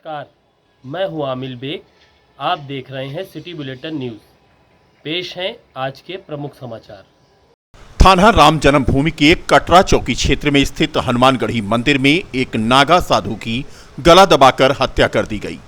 नमस्कार, मैं हूं आमिल बेग। आप देख रहे हैं सिटी बुलेटिन न्यूज़। पेश हैं आज के प्रमुख समाचार। थाना राम जन्मभूमि के कटरा चौकी क्षेत्र में स्थित हनुमानगढ़ी मंदिर में एक नागा साधु की गला दबाकर हत्या कर दी गई।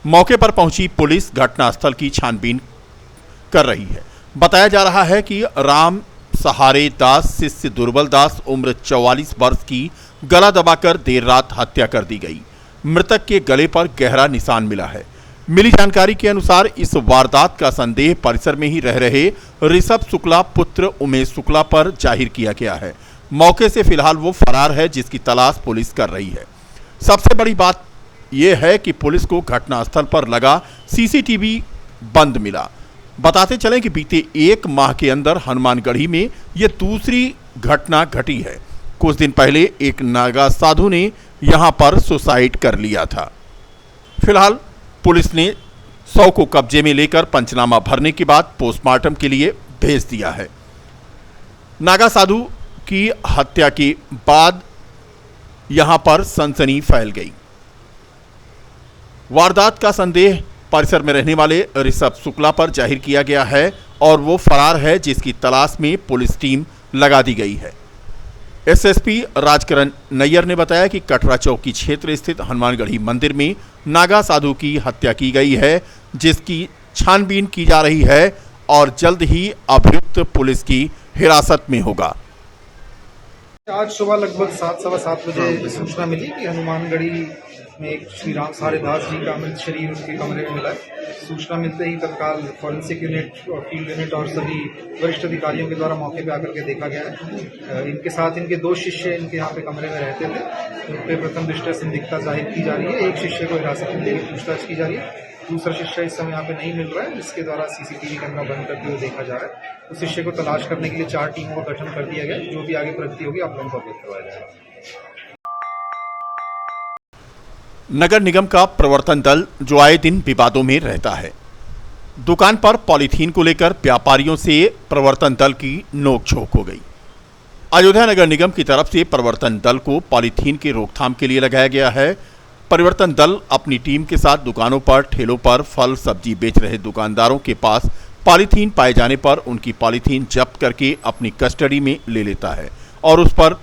मौके पर पहुंची पुलिस घटनास्थल की छानबीन कर रही है। बताया जा रहा है कि राम सहारे दास शिष्य दुर्बल दास उम्र 44 वर्ष की गला दबाकर देर रात हत्या कर दी गई। मृतक के गले पर गहरा निशान मिला है। मिली जानकारी के अनुसार इस वारदात का संदेह परिसर में ही रह रहे ऋषभ शुक्ला पुत्र उमेश शुक्ला पर जाहिर किया गया है। मौके से फिलहाल वो फरार है, जिसकी तलाश पुलिस कर रही है। सबसे बड़ी बात यह है कि पुलिस को घटनास्थल पर लगा सीसीटीवी बंद मिला। बताते चलें कि बीते एक माह के अंदर हनुमानगढ़ी में यह दूसरी घटना घटी है। कुछ दिन पहले एक नागा साधु ने यहां पर सुसाइड कर लिया था। फिलहाल पुलिस ने शव को कब्जे में लेकर पंचनामा भरने के बाद पोस्टमार्टम के लिए भेज दिया है। नागा साधु की हत्या के बाद यहां पर सनसनी फैल गई। वारदात का संदेह परिसर में रहने वाले ऋषभ शुक्ला पर जाहिर किया गया है और वो फरार है, जिसकी तलाश में पुलिस टीम लगा दी गई है। एसएसपी राजकरण नैयर ने बताया कि कटरा चौकी क्षेत्र स्थित हनुमानगढ़ी मंदिर में नागा साधु की हत्या की गई है, जिसकी छानबीन की जा रही है और जल्द ही अभियुक्त पुलिस की हिरासत में होगा। आज सुबह लगभग 7:15 बजे सूचना मिली कि हनुमानगढ़ी में एक श्री राम सहारे दास जी का अमृत शरीर उनके कमरे में मिला है। सूचना मिलते ही तत्काल फॉरेंसिक यूनिट और फील्ड यूनिट और सभी वरिष्ठ अधिकारियों के द्वारा मौके पे आकर के देखा गया है। इनके साथ इनके 2 शिष्य इनके यहाँ पे कमरे में रहते थे। उन पर प्रथम दृष्टया संदिग्धता जाहिर की जा रही है। एक शिष्य को हिरासत में लेकर पूछताछ की जा रही है। दूसरा शिष्य इस समय यहाँ पे नहीं मिल रहा है, जिसके द्वारा सीसीटीवी कैमरा बंद करके हुए देखा जा रहा है। उस शिष्य को तलाश करने के लिए 4 टीमों का गठन कर दिया गया है। जो भी आगे प्रगति होगी आप लोगों को अवगत करवाया जाएगा। नगर निगम का प्रवर्तन दल जो आए दिन विवादों में रहता है। दुकान पर पॉलीथीन को लेकर व्यापारियों से प्रवर्तन दल की नोकझोंक हो गई। अयोध्या नगर निगम की तरफ से प्रवर्तन दल को पॉलीथीन की रोकथाम के लिए लगाया गया है। परिवर्तन दल अपनी टीम के साथ दुकानों पर ठेलों पर फल सब्जी बेच रहे दुकानदारों के पास पॉलीथीन पाए जाने पर उनकी पॉलीथीन जब्त करके अपनी कस्टडी में ले लेता है और उस पर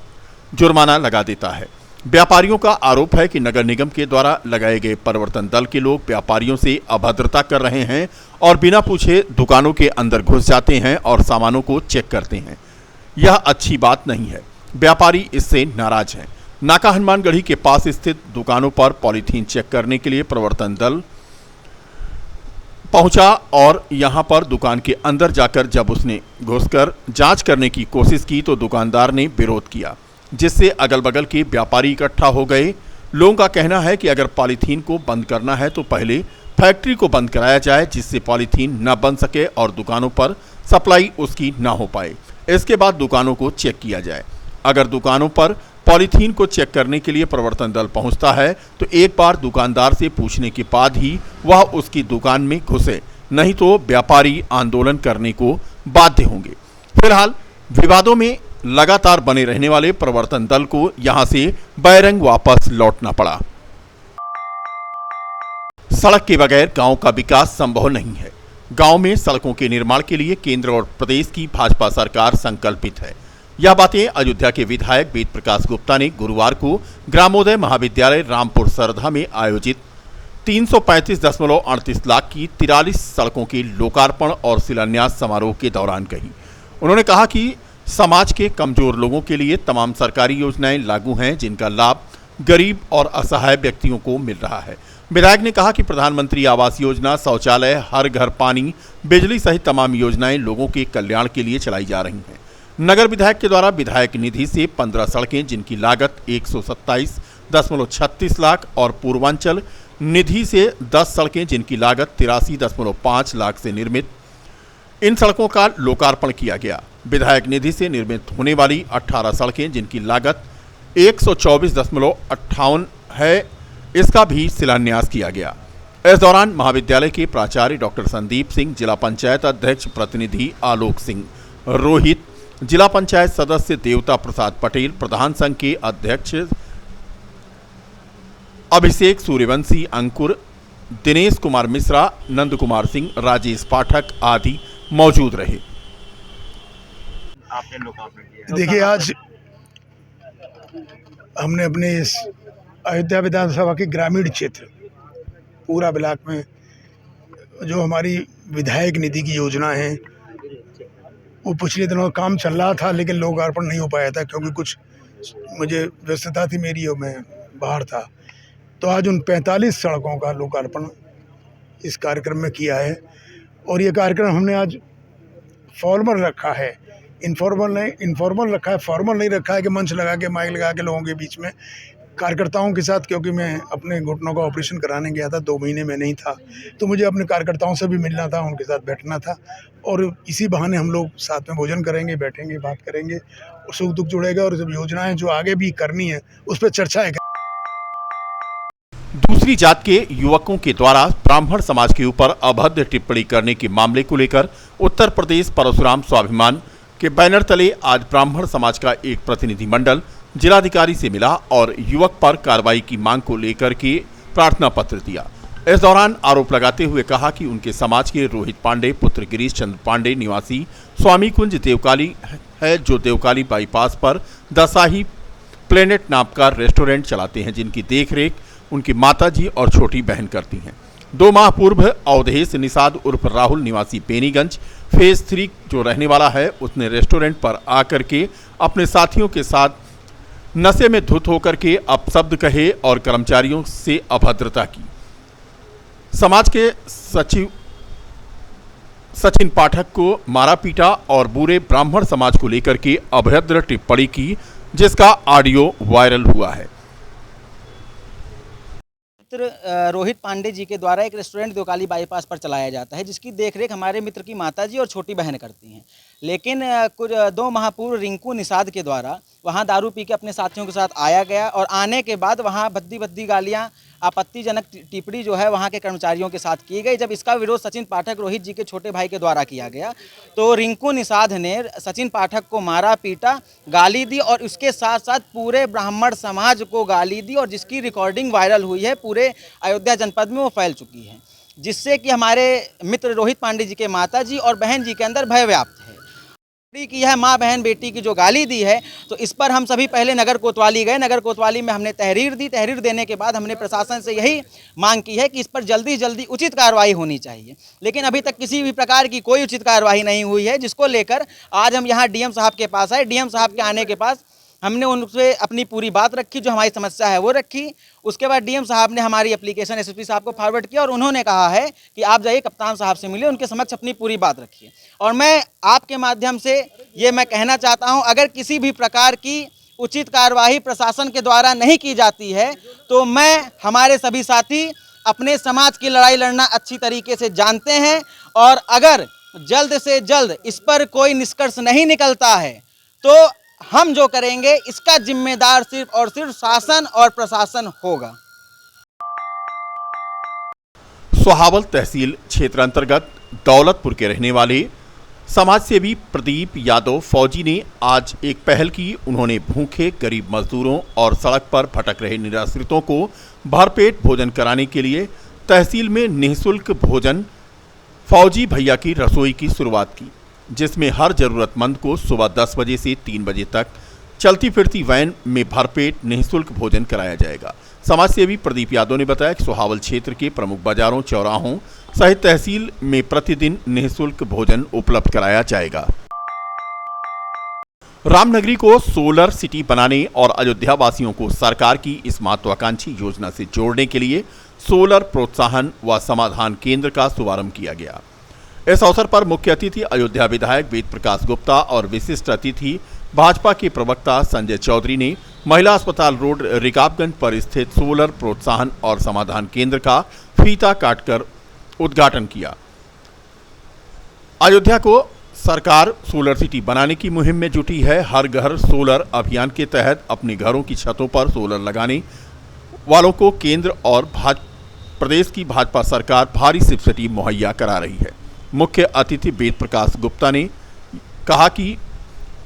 जुर्माना लगा देता है। व्यापारियों का आरोप है कि नगर निगम के द्वारा लगाए गए परिवर्तन दल के लोग व्यापारियों से अभद्रता कर रहे हैं और बिना पूछे दुकानों के अंदर घुस जाते हैं और सामानों को चेक करते हैं। यह अच्छी बात नहीं है। व्यापारी इससे नाराज हैं। नाका हनुमानगढ़ी के पास स्थित दुकानों पर पॉलीथीन चेक करने के लिए प्रवर्तन दल पहुंचा और यहां पर दुकान के अंदर जाकर जब उसने घुसकर जांच करने की कोशिश की तो दुकानदार ने विरोध किया, जिससे अगल बगल के व्यापारी इकट्ठा हो गए। लोगों का कहना है कि अगर पॉलीथीन को बंद करना है तो पहले फैक्ट्री को बंद कराया जाए, जिससे पॉलीथीन न बन सके और दुकानों पर सप्लाई उसकी न हो पाए। इसके बाद दुकानों को चेक किया जाए। अगर दुकानों पर पॉलीथीन को चेक करने के लिए प्रवर्तन दल पहुंचता है तो एक बार दुकानदार से पूछने के बाद ही वह उसकी दुकान में घुसे, नहीं तो व्यापारी आंदोलन करने को बाध्य होंगे। फिलहाल विवादों में लगातार बने रहने वाले प्रवर्तन दल को यहां से बैरंग वापस लौटना पड़ा। सड़क के बगैर गांव का विकास संभव नहीं है। गांव में सड़कों के निर्माण के लिए केंद्र और प्रदेश की भाजपा सरकार संकल्पित है। यह बातें अयोध्या के विधायक वेद प्रकाश गुप्ता ने गुरुवार को ग्रामोदय महाविद्यालय रामपुर सरधा में आयोजित 335.38 लाख की 43 सड़कों के लोकार्पण और शिलान्यास समारोह के दौरान कही। उन्होंने कहा कि समाज के कमजोर लोगों के लिए तमाम सरकारी योजनाएं लागू हैं, जिनका लाभ गरीब और असहाय व्यक्तियों को मिल रहा है। विधायक ने कहा कि प्रधानमंत्री आवास योजना, शौचालय, हर घर पानी, बिजली सहित तमाम योजनाएं लोगों के कल्याण के लिए चलाई जा रही हैं। नगर विधायक के द्वारा विधायक निधि से 15 सड़कें जिनकी लागत 127.36 लाख और पूर्वांचल निधि से 10 सड़कें जिनकी लागत 83.5 लाख से निर्मित इन सड़कों का लोकार्पण किया गया। विधायक निधि से निर्मित होने वाली 18 सड़कें जिनकी लागत 124.58 है, इसका भी शिलान्यास किया गया। इस दौरान महाविद्यालय के प्राचार्य डॉक्टर संदीप सिंह, जिला पंचायत अध्यक्ष प्रतिनिधि आलोक सिंह रोहित, जिला पंचायत सदस्य देवता प्रसाद पटेल, प्रधान संघ के अध्यक्ष अभिषेक सूर्यवंशी, अंकुर, दिनेश कुमार मिश्रा, नंद कुमार सिंह, राजेश पाठक आदि मौजूद रहे। देखिए, आज हमने अपने इस अयोध्या विधानसभा के ग्रामीण क्षेत्र पूरा ब्लॉक में जो हमारी विधायक निधि की योजना है वो पिछले दिनों काम चल रहा था, लेकिन लोकार्पण नहीं हो पाया था क्योंकि कुछ मुझे व्यस्तता थी मेरी और मैं बाहर था। तो आज उन 45 सड़कों का लोकार्पण इस कार्यक्रम में किया है। और ये कार्यक्रम हमने आज फॉर्मल रखा है, इनफॉर्मल रखा है, फॉर्मल नहीं रखा है कि मंच लगा के माइक लगा के लोगों के बीच में कार्यकर्ताओं के साथ, क्योंकि मैं अपने घुटनों का ऑपरेशन कराने गया था, 2 महीने में नहीं था, तो मुझे अपने कार्यकर्ताओं से भी मिलना था, उनके साथ बैठना था। और इसी बहाने हम लोग साथ में भोजन करेंगे, बैठेंगे, बात करेंगे और सुख दुख जुड़ेगा और सब योजनाएं जो आगे भी करनी है उस पर चर्चा है। दूसरी जात के युवकों के द्वारा ब्राह्मण समाज के ऊपर अभद्र टिप्पणी करने के मामले को लेकर उत्तर प्रदेश परशुराम स्वाभिमान के बैनर तले आज ब्राह्मण समाज का एक प्रतिनिधिमंडल जिलाधिकारी से मिला और युवक पर कार्रवाई की मांग को लेकर के प्रार्थना पत्र दिया। इस दौरान आरोप लगाते हुए कहा कि उनके समाज के रोहित पांडे पुत्र गिरीश चंद्र पांडे निवासी स्वामी कुंज देवकाली है, जो देवकाली बाईपास पर दसाही प्लेनेट नाम का रेस्टोरेंट चलाते हैं, जिनकी देखरेख उनकी माताजी और छोटी बहन करती हैं। 2 माह पूर्व अवधेश निषाद उर्फ राहुल निवासी बेनीगंज फेज 3 जो रहने वाला है, उसने रेस्टोरेंट पर आकर के अपने साथियों के साथ नशे में धुत होकर के अपशब्द कहे और कर्मचारियों से अभद्रता की। समाज के सचिव सचिन पाठक को मारा पीटा और बुरे ब्राह्मण समाज को लेकर के अभद्र टिप्पणी की, जिसका ऑडियो वायरल हुआ है। रोहित पांडे जी के द्वारा एक रेस्टोरेंट देवकाली बाईपास पर चलाया जाता है, जिसकी देखरेख हमारे मित्र की माताजी और छोटी बहन करती हैं। लेकिन कुछ 2 माह पूर्व रिंकू निषाद के द्वारा वहां दारू पी के अपने साथियों के साथ आया गया और आने के बाद वहां भद्दी गालियां, आपत्तिजनक टिप्पणी जो है वहां के कर्मचारियों के साथ की गई। जब इसका विरोध सचिन पाठक रोहित जी के छोटे भाई के द्वारा किया गया तो रिंकू निषाद ने सचिन पाठक को मारा पीटा, गाली दी और उसके साथ साथ पूरे ब्राह्मण समाज को गाली दी और जिसकी रिकॉर्डिंग वायरल हुई है, पूरे अयोध्या जनपद में वो फैल चुकी है, जिससे कि हमारे मित्र रोहित पांडे जी के माताजी और बहन जी के अंदर भय व्याप्त है। की है माँ बहन बेटी की जो गाली दी है, तो इस पर हम सभी पहले नगर कोतवाली गए। नगर कोतवाली में हमने तहरीर दी। तहरीर देने के बाद हमने प्रशासन से यही मांग की है कि इस पर जल्दी जल्दी उचित कार्रवाई होनी चाहिए, लेकिन अभी तक किसी भी प्रकार की कोई उचित कार्रवाई नहीं हुई है, जिसको लेकर आज हम यहाँ डीएम साहब के पास आए। डीएम साहब के आने के पास हमने उनसे अपनी पूरी बात रखी, जो हमारी समस्या है वो रखी। उसके बाद डीएम साहब ने हमारी एप्लीकेशन एसएसपी साहब को फॉरवर्ड किया और उन्होंने कहा है कि आप जाइए कप्तान साहब से मिलिए, उनके समक्ष अपनी पूरी बात रखिए। और मैं आपके माध्यम से ये मैं कहना चाहता हूं, अगर किसी भी प्रकार की उचित कार्रवाई प्रशासन के द्वारा नहीं की जाती है तो हमारे सभी साथी अपने समाज की लड़ाई लड़ना अच्छी तरीके से जानते हैं और अगर जल्द से जल्द इस पर कोई निष्कर्ष नहीं निकलता है तो हम जो करेंगे इसका जिम्मेदार सिर्फ और सिर्फ शासन और प्रशासन होगा। सोहावल तहसील क्षेत्र अंतर्गत दौलतपुर के रहने वाले समाजसेवी प्रदीप यादव फौजी ने आज एक पहल की। उन्होंने भूखे गरीब मजदूरों और सड़क पर भटक रहे निराश्रितों को भरपेट भोजन कराने के लिए तहसील में निःशुल्क भोजन फौजी भैया की रसोई की शुरुआत की, जिसमें हर जरूरतमंद को सुबह 10 बजे से 3 बजे तक चलती फिरती वैन में भरपेट निःशुल्क भोजन कराया जाएगा। समाजसेवी प्रदीप यादव ने बताया कि सोहावल क्षेत्र के प्रमुख बाजारों, चौराहों सहित तहसील में प्रतिदिन निःशुल्क भोजन उपलब्ध कराया जाएगा। रामनगरी को सोलर सिटी बनाने और अयोध्या वासियों को सरकार की इस महत्वाकांक्षी योजना से जोड़ने के लिए सोलर प्रोत्साहन व समाधान केंद्र का शुभारंभ किया गया। इस अवसर पर मुख्य अतिथि अयोध्या विधायक वेद प्रकाश गुप्ता और विशिष्ट अतिथि भाजपा के प्रवक्ता संजय चौधरी ने महिला अस्पताल रोड रिकाबगंज पर स्थित सोलर प्रोत्साहन और समाधान केंद्र का फीता काटकर उद्घाटन किया। अयोध्या को सरकार सोलर सिटी बनाने की मुहिम में जुटी है। हर घर सोलर अभियान के तहत अपने घरों की छतों पर सोलर लगाने वालों को केंद्र और प्रदेश की भाजपा सरकार भारी सब्सिडी मुहैया करा रही है। मुख्य अतिथि वेद प्रकाश गुप्ता ने कहा कि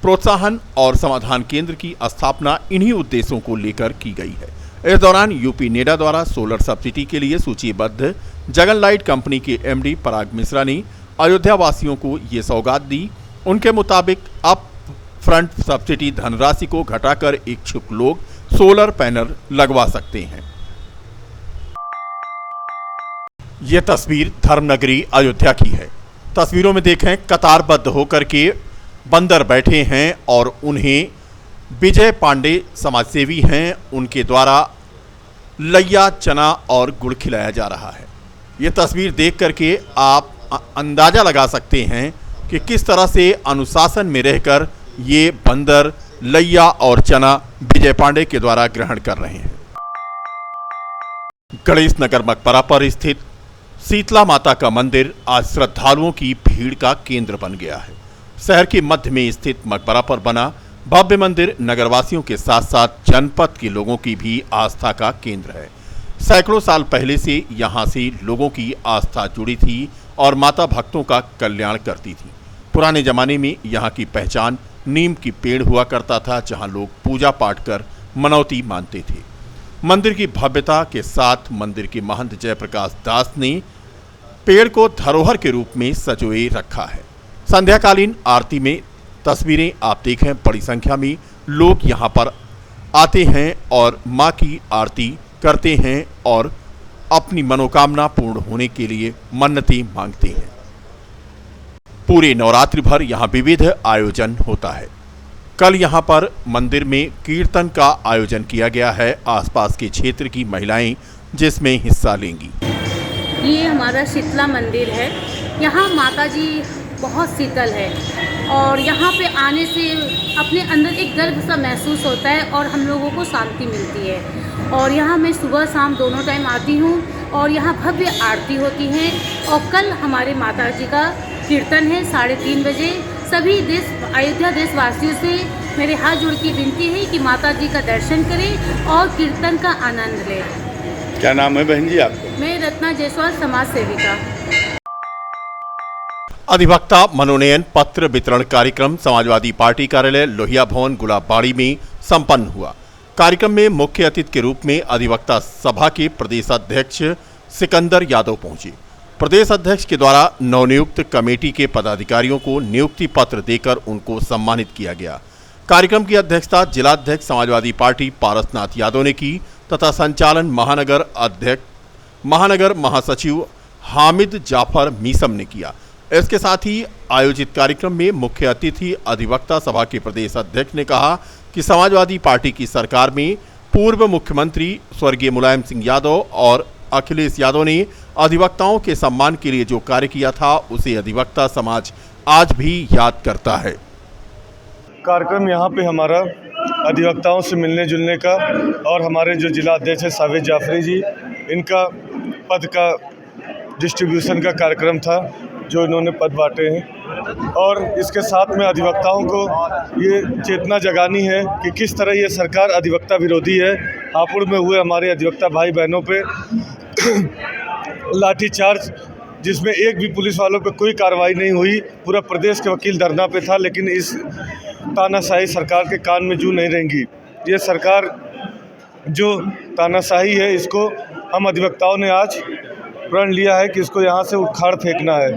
प्रोत्साहन और समाधान केंद्र की स्थापना इन्हीं उद्देश्यों को लेकर की गई है। इस दौरान यूपी नेडा द्वारा सोलर सब्सिडी के लिए सूचीबद्ध जगन लाइट कंपनी के एमडी पराग मिश्रा ने अयोध्या वासियों को ये सौगात दी। उनके मुताबिक अब फ्रंट सब्सिडी धनराशि को घटाकर इच्छुक लोग सोलर पैनल लगवा सकते हैं। यह तस्वीर धर्मनगरी अयोध्या की है। तस्वीरों में देखें कतारबद्ध होकर के बंदर बैठे हैं और उन्हें विजय पांडे समाजसेवी हैं, उनके द्वारा लैया, चना और गुड़ खिलाया जा रहा है। ये तस्वीर देख करके आप अंदाजा लगा सकते हैं कि किस तरह से अनुशासन में रहकर ये बंदर लैया और चना विजय पांडे के द्वारा ग्रहण कर रहे हैं। गणेश नगर मकबरा पर स्थित शीतला माता का मंदिर आज श्रद्धालुओं की भीड़ का केंद्र बन गया है। शहर के मध्य में स्थित मकबरा पर बना भव्य मंदिर नगरवासियों के साथ साथ जनपद के लोगों की भी आस्था का केंद्र है। सैकड़ों साल पहले से यहाँ से लोगों की आस्था जुड़ी थी और माता भक्तों का कल्याण करती थी। पुराने जमाने में यहाँ की पहचान नीम की पेड़ हुआ करता था, जहाँ लोग पूजा पाठ कर मनौती मानते थे। मंदिर की भव्यता के साथ मंदिर के महंत जयप्रकाश दास ने पेड़ को धरोहर के रूप में सजोए रखा है। संध्याकालीन आरती में तस्वीरें आप देखें, बड़ी संख्या में लोग यहाँ पर आते हैं और माँ की आरती करते हैं और अपनी मनोकामना पूर्ण होने के लिए मन्नतें मांगते हैं। पूरे नवरात्रि भर यहाँ विविध आयोजन होता है। कल यहाँ पर मंदिर में कीर्तन का आयोजन किया गया है। आसपास के क्षेत्र की महिलाएं जिसमें हिस्सा लेंगी। ये हमारा शीतला मंदिर है। यहाँ माता जी बहुत शीतल है और यहाँ पे आने से अपने अंदर एक गर्व सा महसूस होता है और हम लोगों को शांति मिलती है। और यहाँ मैं सुबह शाम दोनों टाइम आती हूँ और यहाँ भव्य आरती होती है। और कल हमारे माता जी का कीर्तन है 3:30 बजे। सभी अयोध्या देशवासियों से मेरे हाथ जोड़ की विनती है कि माता जी का दर्शन करें और कीर्तन का आनंद लें। क्या नाम है बहन जी आपका? मैं रत्ना जायसवाल, समाज सेविका। अधिवक्ता मनोनयन पत्र वितरण कार्यक्रम समाजवादी पार्टी कार्यालय लोहिया भवन गुलाबबाड़ी में संपन्न हुआ। कार्यक्रम में मुख्य अतिथि के रूप में अधिवक्ता सभा के प्रदेश अध्यक्ष सिकंदर यादव पहुंचे। प्रदेश अध्यक्ष के द्वारा नवनियुक्त कमेटी के पदाधिकारियों को नियुक्ति पत्र देकर उनको सम्मानित किया गया। कार्यक्रम की अध्यक्षता जिलाध्यक्ष समाजवादी पार्टी पारसनाथ यादव ने की तथा संचालन महानगर महासचिव हामिद जाफर मीसम ने किया। इसके साथ ही आयोजित कार्यक्रम में मुख्य अतिथि अधिवक्ता सभा के प्रदेश अध्यक्ष ने कहा कि समाजवादी पार्टी की सरकार में पूर्व मुख्यमंत्री स्वर्गीय मुलायम सिंह यादव और अखिलेश यादव ने अधिवक्ताओं के सम्मान के लिए जो कार्य किया था उसे अधिवक्ता समाज आज भी याद करता है। कार्यक्रम यहाँ पे हमारा अधिवक्ताओं से मिलने जुलने का और हमारे जो जिला अध्यक्ष है सावेद जाफरी जी, इनका पद का डिस्ट्रीब्यूशन का कार्यक्रम था जो इन्होंने पद बांटे हैं। और इसके साथ में अधिवक्ताओं को ये चेतना जगानी है कि किस तरह ये सरकार अधिवक्ता विरोधी है। हापुड़ में हुए हमारे अधिवक्ता भाई बहनों पे लाठीचार्ज, जिसमें एक भी पुलिस वालों पे कोई कार्रवाई नहीं हुई। पूरा प्रदेश के वकील धरना पे था, लेकिन इस तानाशाही सरकार के कान में जू नहीं रहेंगी। ये सरकार जो तानाशाही है, इसको हम अधिवक्ताओं ने आज प्रण लिया है कि इसको यहाँ से उखाड़ फेंकना है।